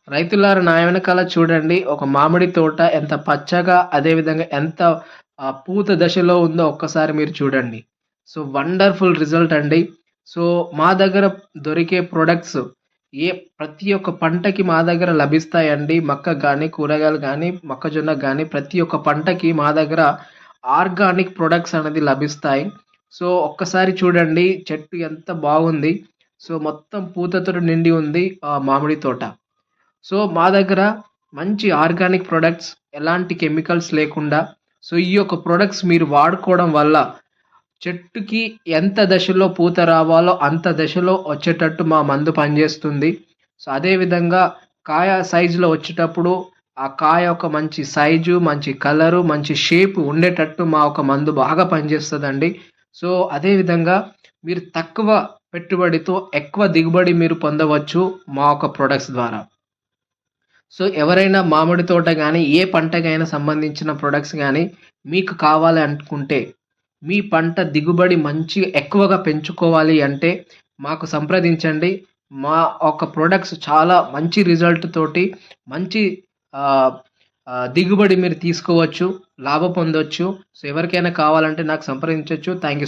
రైతులారా నా వెనకాల చూడండి ఒక మామిడి తోట ఎంత పచ్చగా అదే విధంగా ఎంత పూత దశలో ఉందో ఒక్కసారి మీరు చూడండి. సో, వండర్‌ఫుల్ రిజల్ట్ అండి. సో, మా దగ్గర దొరికే ప్రొడక్ట్స్ ఏ ప్రతి ఒక్క పంటకి మా దగ్గర లభిస్తాయండి. మక్క గాని, కూరగాయలు గాని, మొక్కజొన్న గాని ప్రతి ఒక్క పంటకి మా దగ్గర ఆర్గానిక్ ప్రొడక్ట్స్ అనేది లభిస్తాయి. సో, ఒక్కసారి చూడండి చెట్టు ఎంత బాగుంది. సో, మొత్తం పూతతోటి నిండి ఉంది మామిడి తోట. సో, మా దగ్గర మంచి ఆర్గానిక్ ప్రొడక్ట్స్ ఎలాంటి కెమికల్స్ లేకుండా సో, ఈ యొక్క ప్రొడక్ట్స్ మీరు వాడుకోవడం వల్ల చెట్టుకి ఎంత దశలో పూత రావాలో అంత దశలో వచ్చేటట్టు మా మందు పనిచేస్తుంది. సో, అదే విధంగా కాయ సైజులో వచ్చేటప్పుడు ఆ కాయ ఒక మంచి సైజు, మంచి కలరు, మంచి షేప్ ఉండేటట్టు మా ఒక మందు బాగా పనిచేస్తదండి. సో, అదే విధంగా మీరు తక్కువ పెట్టుబడితో ఎక్కువ దిగుబడి మీరు పొందవచ్చు మా యొక్క ప్రొడక్ట్స్ ద్వారా. సో, ఎవరైనా మామిడి తోట గాని, ఏ పంటకైనా సంబంధించిన ప్రొడక్ట్స్ గాని మీకు కావాలి అనుకుంటే, మీ పంట దిగుబడి ఎక్కువగా పెంచుకోవాలి అంటే మాకు సంప్రదించండి. మా ఒక ప్రొడక్ట్స్ చాలా మంచి రిజల్ట్ తోటి మంచి ఆహ్, దిగుబడి మీరు తీసుకోవచ్చు, లాభ పొందొచ్చు. సో, ఎవరికైనా కావాలంటే నాకు సంప్రదించొచ్చు. Thank you.